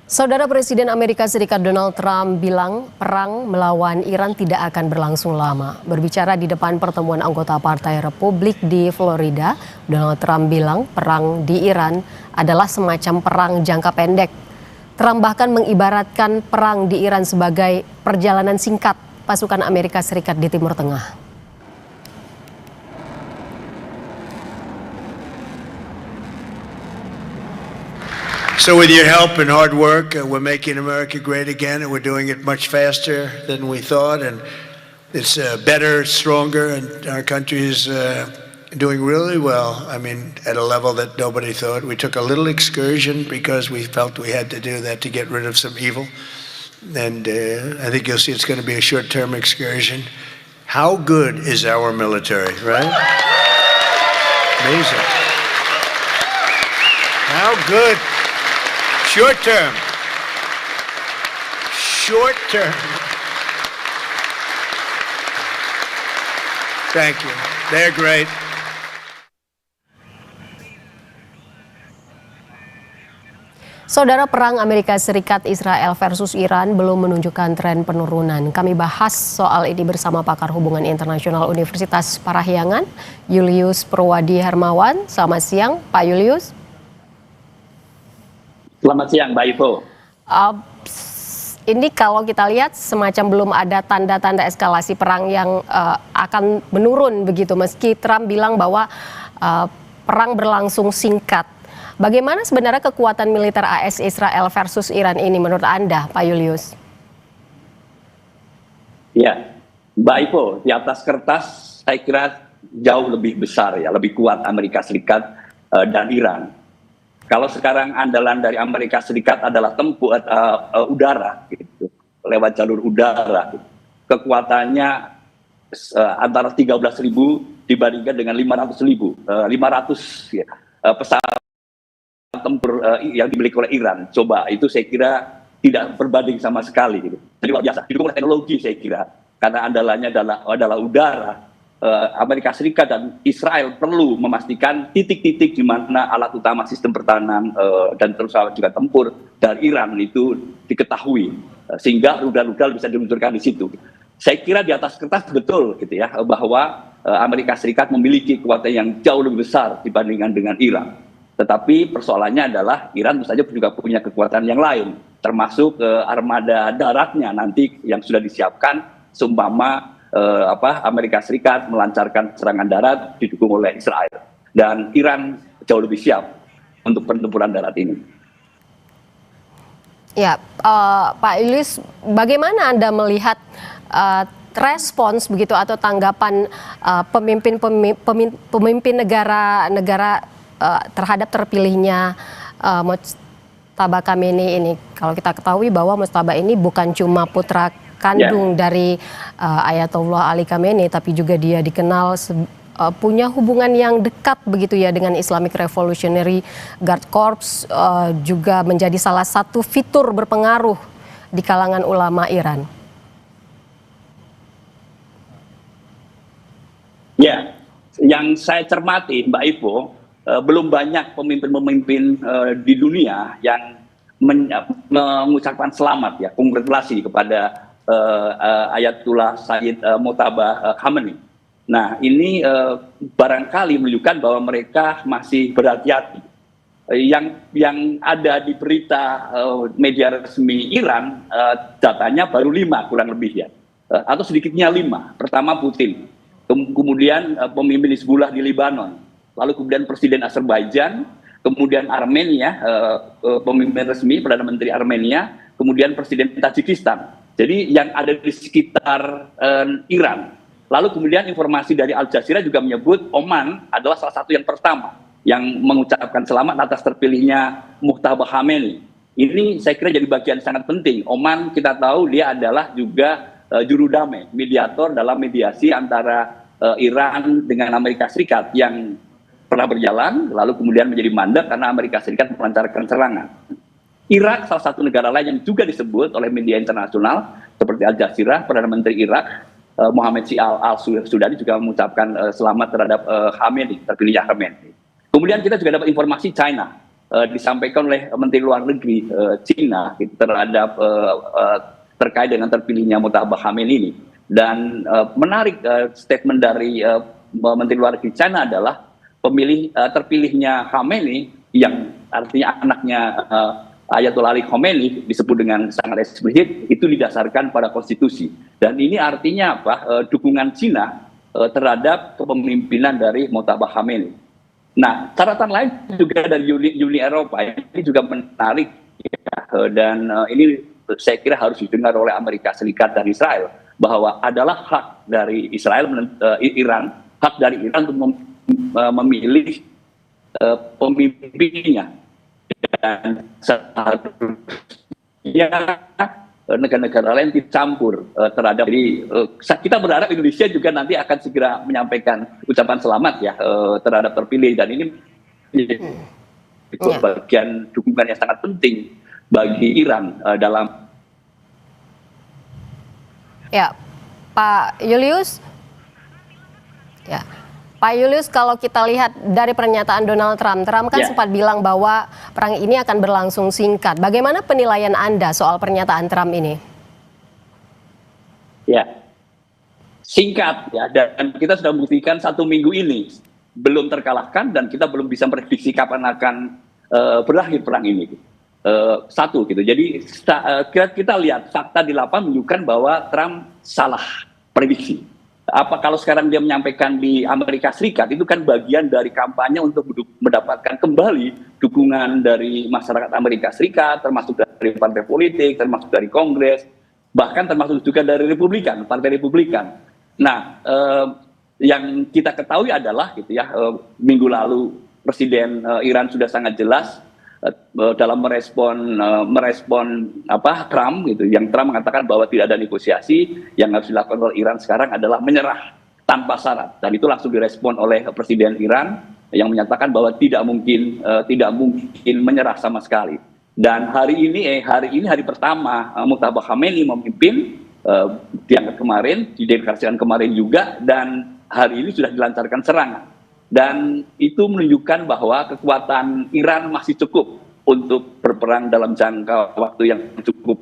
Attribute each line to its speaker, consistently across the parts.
Speaker 1: Saudara Presiden Amerika Serikat Donald Trump bilang perang melawan Iran tidak akan berlangsung lama. Berbicara di depan pertemuan anggota Partai Republik di Florida, Donald Trump bilang perang di Iran adalah semacam perang jangka pendek. Trump bahkan mengibaratkan perang di Iran sebagai perjalanan singkat pasukan Amerika Serikat di Timur Tengah.
Speaker 2: So with your help and hard work, we're making America great again, and we're doing it much faster than we thought, and it's better, stronger, and our country is doing really well. I mean, at a level that nobody thought. We took a little excursion because we felt we had to do that to get rid of some evil, and I think you'll see it's going to be a short-term excursion. How good is our military, right? Amazing. How good. Short term. Short term. Thank you. They're great.
Speaker 1: Saudara, perang Amerika Serikat Israel versus Iran belum menunjukkan tren penurunan. Kami bahas soal ini bersama pakar hubungan internasional Universitas Parahyangan, Julius Purwadi Hermawan. Selamat siang, Pak Julius.
Speaker 3: Selamat siang, Mbak Ivo.
Speaker 1: Ini kalau kita lihat semacam belum ada tanda-tanda eskalasi perang yang akan menurun begitu. Meski Trump bilang bahwa perang berlangsung singkat. Bagaimana sebenarnya kekuatan militer AS Israel versus Iran ini menurut Anda, Pak Julius?
Speaker 3: Ya, Mbak Ivo, di atas kertas saya kira jauh lebih besar ya, lebih kuat Amerika Serikat dan Iran. Kalau sekarang andalan dari Amerika Serikat adalah tempur udara, gitu, lewat jalur udara, gitu. Kekuatannya antara 13.000 dibandingkan dengan 500.000, 500 ya, pesawat tempur yang dimiliki oleh Iran. Coba itu saya kira tidak berbanding sama sekali. Gitu. Jadi luar biasa. Didukung oleh teknologi saya kira, karena andalannya adalah udara. Amerika Serikat dan Israel perlu memastikan titik-titik di mana alat utama sistem pertahanan dan terus juga tempur dari Iran itu diketahui, sehingga rudal-rudal bisa diluncurkan di situ. Saya kira di atas kertas betul gitu ya, bahwa Amerika Serikat memiliki kekuatan yang jauh lebih besar dibandingkan dengan Iran. Tetapi persoalannya adalah Iran tentu saja juga punya kekuatan yang lain, termasuk armada daratnya nanti yang sudah disiapkan seumpama Amerika Serikat melancarkan serangan darat didukung oleh Israel, dan Iran jauh lebih siap untuk pertempuran darat ini.
Speaker 1: Ya, Pak Julius, bagaimana Anda melihat respons begitu atau tanggapan pemimpin negara terhadap terpilihnya Mojtaba Khamenei ini? Kalau kita ketahui bahwa Mojtaba ini bukan cuma putra kandung dari Ayatollah Ali Khamenei, tapi juga dia dikenal punya hubungan yang dekat begitu ya dengan Islamic Revolutionary Guard Corps, juga menjadi salah satu fitur berpengaruh di kalangan ulama Iran. Ya,
Speaker 3: yang saya cermati, Mbak Ivo, belum banyak pemimpin-pemimpin di dunia yang mengucapkan selamat ya, kongratulasi kepada Ayatullah Sayyid Mojtaba Khamenei. Nah, ini barangkali menunjukkan bahwa mereka masih berhati-hati. Yang ada di berita media resmi Iran, datanya baru 5 kurang lebih ya, atau sedikitnya 5. Pertama Putin, kemudian pemimpin Hizbullah di Lebanon, lalu kemudian Presiden Azerbaijan, kemudian Armenia, pemimpin resmi Perdana Menteri Armenia, kemudian Presiden Tajikistan. Jadi yang ada di sekitar Iran. Lalu kemudian informasi dari Al Jazeera juga menyebut Oman adalah salah satu yang pertama yang mengucapkan selamat atas terpilihnya Mojtaba Khamenei. Ini saya kira jadi bagian sangat penting. Oman kita tahu dia adalah juga juru damai, mediator dalam mediasi antara Iran dengan Amerika Serikat yang pernah berjalan, lalu kemudian menjadi mandek karena Amerika Serikat melancarkan serangan. Irak salah satu negara lain yang juga disebut oleh media internasional seperti Al Jazeera, Perdana Menteri Irak Mohammed Al-Sudani juga mengucapkan selamat terhadap Khamenei, terpilihnya Khamenei. Kemudian kita juga dapat informasi China. disampaikan oleh Menteri Luar Negeri Cina gitu, terhadap terkait dengan terpilihnya Mujtaba Khamenei ini. Dan menarik statement dari Menteri Luar Negeri China adalah terpilihnya Khamenei yang artinya anaknya Ayatollah Ali Khamenei disebut dengan sangat eksplisit itu didasarkan pada konstitusi. Dan ini artinya apa? Dukungan Cina terhadap kepemimpinan dari Mujtaba Khamenei. Nah, catatan lain juga dari Uni Eropa ini juga menarik ya, dan ini saya kira harus didengar oleh Amerika Serikat dan Israel bahwa adalah hak dari Iran untuk memilih pemimpinnya, dan seharusnya negara-negara lain dicampur terhadap. Jadi kita berharap Indonesia juga nanti akan segera menyampaikan ucapan selamat ya terhadap terpilih, dan ini bagian dukungan yang sangat penting bagi Iran dalam.
Speaker 1: Ya, Pak Julius. Ya. Pak Julius, kalau kita lihat dari pernyataan Donald Trump kan sempat bilang bahwa perang ini akan berlangsung singkat. Bagaimana penilaian Anda soal pernyataan Trump ini?
Speaker 3: Ya, singkat ya, dan kita sudah membuktikan 1 minggu ini belum terkalahkan dan kita belum bisa prediksi kapan akan berakhir perang ini. Satu gitu. Jadi kita lihat fakta di lapangan menunjukkan bahwa Trump salah prediksi. Apa kalau sekarang dia menyampaikan di Amerika Serikat itu kan bagian dari kampanye untuk mendapatkan kembali dukungan dari masyarakat Amerika Serikat, termasuk dari partai politik, termasuk dari Kongres, bahkan termasuk juga dari Republikan, Partai Republikan. Nah, yang kita ketahui adalah gitu ya, minggu lalu Presiden Iran sudah sangat jelas dalam merespon Trump gitu, yang Trump mengatakan bahwa tidak ada negosiasi, yang harus dilakukan oleh Iran sekarang adalah menyerah tanpa syarat, dan itu langsung direspon oleh Presiden Iran yang menyatakan bahwa tidak mungkin menyerah sama sekali. Dan hari ini hari pertama Mujtaba Khamenei memimpin, diangkat kemarin, dideklarasikan kemarin juga, dan hari ini sudah dilancarkan serangan. Dan itu menunjukkan bahwa kekuatan Iran masih cukup untuk berperang dalam jangka waktu yang cukup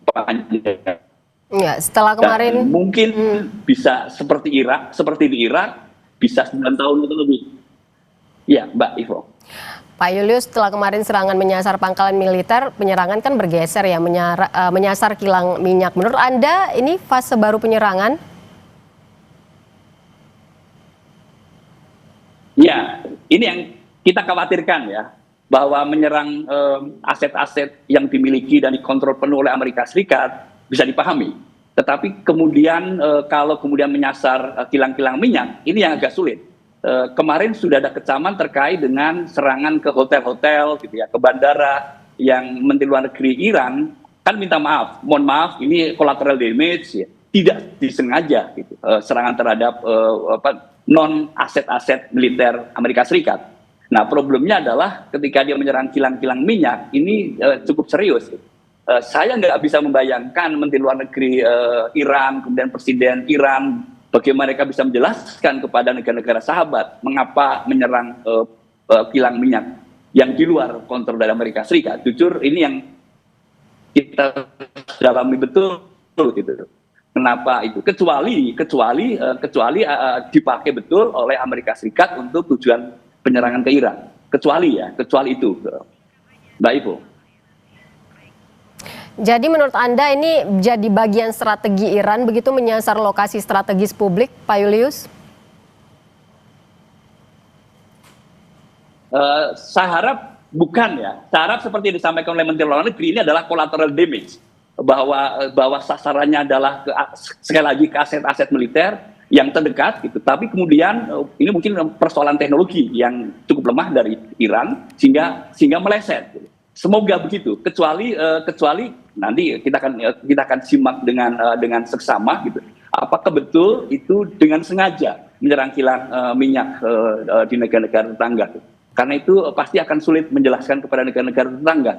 Speaker 3: panjang.
Speaker 1: Ya, setelah kemarin
Speaker 3: dan mungkin bisa seperti di Irak, bisa 9 tahun atau lebih. Ya, Mbak Ivo.
Speaker 1: Pak Julius, setelah kemarin serangan menyasar pangkalan militer, penyerangan kan bergeser ya, menyasar kilang minyak. Menurut Anda ini fase baru penyerangan?
Speaker 3: Ya, ini yang kita khawatirkan ya, bahwa menyerang aset-aset yang dimiliki dan dikontrol penuh oleh Amerika Serikat bisa dipahami. Tetapi kemudian kalau kemudian menyasar kilang-kilang minyak, ini yang agak sulit. Kemarin sudah ada kecaman terkait dengan serangan ke hotel-hotel, gitu ya, ke bandara, yang Menteri Luar Negeri Iran kan minta maaf, mohon maaf, ini collateral damage, ya, tidak disengaja, gitu, serangan terhadap non aset-aset militer Amerika Serikat. Nah, problemnya adalah ketika dia menyerang kilang-kilang minyak ini cukup serius. Saya nggak bisa membayangkan Menteri Luar Negeri Iran, kemudian Presiden Iran, bagaimana mereka bisa menjelaskan kepada negara-negara sahabat mengapa menyerang kilang minyak yang di luar kontrol dari Amerika Serikat. Jujur ini yang kita dalami betul gitu. Kenapa itu? Kecuali dipakai betul oleh Amerika Serikat untuk tujuan penyerangan ke Iran. Kecuali itu, Mbak Ivo.
Speaker 1: Jadi menurut Anda ini jadi bagian strategi Iran begitu menyasar lokasi strategis publik, Pak Julius?
Speaker 3: Saya harap bukan ya. Saya harap seperti yang disampaikan oleh Menteri Luar Negeri ini adalah collateral damage. Bahwa sasarannya adalah sekali lagi ke aset-aset militer yang terdekat gitu, tapi kemudian ini mungkin persoalan teknologi yang cukup lemah dari Iran sehingga meleset. Semoga begitu. Kecuali nanti kita akan simak dengan seksama gitu. Apakah betul itu dengan sengaja menyerang kilang minyak di negara-negara tetangga? Karena itu pasti akan sulit menjelaskan kepada negara-negara tetangga.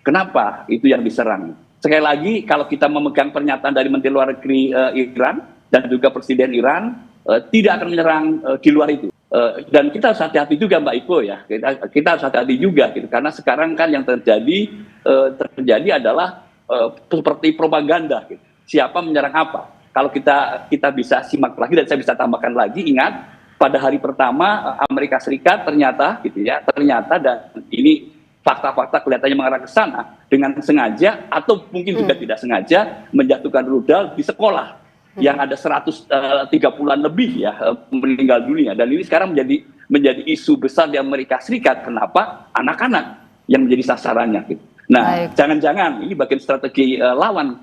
Speaker 3: Kenapa itu yang diserang? Sekali lagi, kalau kita memegang pernyataan dari Menteri Luar Negeri Iran dan juga Presiden Iran, tidak akan menyerang di luar itu. Karena itu pasti akan sulit menjelaskan kepada negara-negara tetangga. Kenapa itu yang diserang? Sekali lagi, kalau kita memegang pernyataan dari Menteri Luar Negeri Iran dan juga Presiden Iran, tidak akan menyerang di luar itu. Karena itu pasti akan sulit menjelaskan kepada negara-negara tetangga. Kenapa itu yang diserang? Sekali lagi, kalau kita memegang pernyataan dari Menteri Luar Negeri Iran dan juga Presiden Iran, tidak akan menyerang di luar itu. Dan kita harus hati-hati juga Mbak Ivo ya, kita harus hati-hati juga gitu, karena sekarang kan yang terjadi adalah seperti propaganda gitu. Siapa menyerang apa? Kalau kita bisa simak lagi dan saya bisa tambahkan lagi, ingat pada hari pertama Amerika Serikat ternyata dan ini fakta-fakta kelihatannya mengarah ke sana dengan sengaja atau mungkin juga tidak sengaja menjatuhkan rudal di sekolah yang ada 130-an lebih ya meninggal dunia, dan ini sekarang menjadi isu besar di Amerika Serikat. Kenapa? Anak-anak yang menjadi sasarannya gitu. Nah, jangan-jangan ini bagian strategi lawan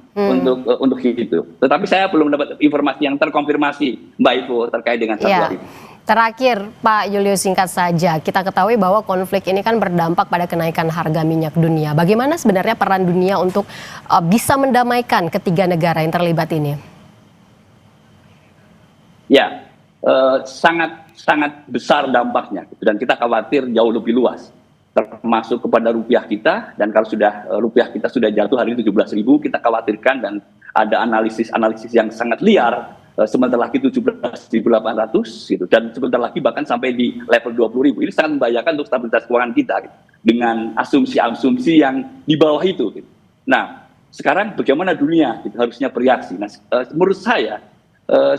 Speaker 3: untuk itu. Tetapi saya belum dapat informasi yang terkonfirmasi Mbak Ivo terkait dengan satu ini.
Speaker 1: Terakhir Pak Julius, singkat saja, kita ketahui bahwa konflik ini kan berdampak pada kenaikan harga minyak dunia. Bagaimana sebenarnya peran dunia untuk bisa mendamaikan ketiga negara yang terlibat ini?
Speaker 3: Ya, sangat besar dampaknya gitu. Dan kita khawatir jauh lebih luas, termasuk kepada rupiah kita. Dan kalau rupiah kita sudah jatuh hari ini 17.000, kita khawatirkan dan ada analisis yang sangat liar, sebentar lagi 17.800 gitu, dan sebentar lagi bahkan sampai di level 20.000. Ini sangat membahayakan untuk stabilitas keuangan kita gitu, dengan asumsi-asumsi yang di bawah itu gitu. Nah, sekarang bagaimana dunia gitu, harusnya bereaksi. Nah, menurut saya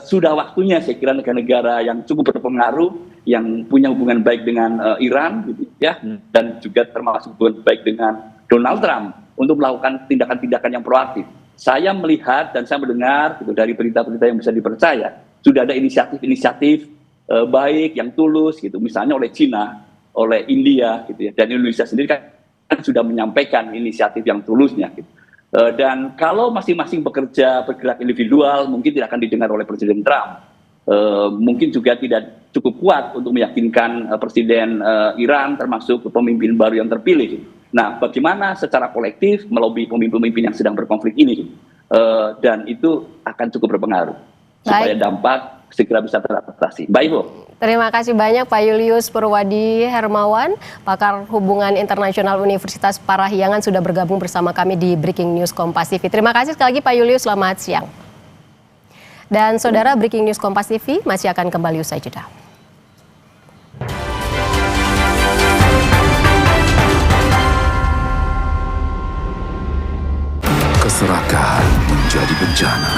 Speaker 3: sudah waktunya, saya kira negara-negara yang cukup berpengaruh, yang punya hubungan baik dengan Iran gitu ya, dan juga termasuk hubungan baik dengan Donald Trump untuk melakukan tindakan-tindakan yang proaktif. Saya melihat dan saya mendengar gitu, dari berita-berita yang bisa dipercaya, sudah ada inisiatif baik yang tulus gitu, misalnya oleh Cina, oleh India gitu ya, dan Indonesia sendiri kan sudah menyampaikan inisiatif yang tulusnya gitu. Dan kalau masing-masing bergerak individual, mungkin tidak akan didengar oleh Presiden Trump. Mungkin juga tidak cukup kuat untuk meyakinkan Presiden Iran, termasuk pemimpin baru yang terpilih. Nah, bagaimana secara kolektif melobi pemimpin-pemimpin yang sedang berkonflik ini, dan itu akan cukup berpengaruh supaya dampak segera bisa teratasi. Mbak Ivo.
Speaker 1: Terima kasih banyak Pak Julius Purwadi Hermawan, pakar hubungan internasional Universitas Parahyangan, sudah bergabung bersama kami di Breaking News Kompas TV. Terima kasih sekali lagi Pak Julius, selamat siang. Dan saudara, Breaking News Kompas TV masih akan kembali usai jeda.
Speaker 4: Keserakahan menjadi bencana.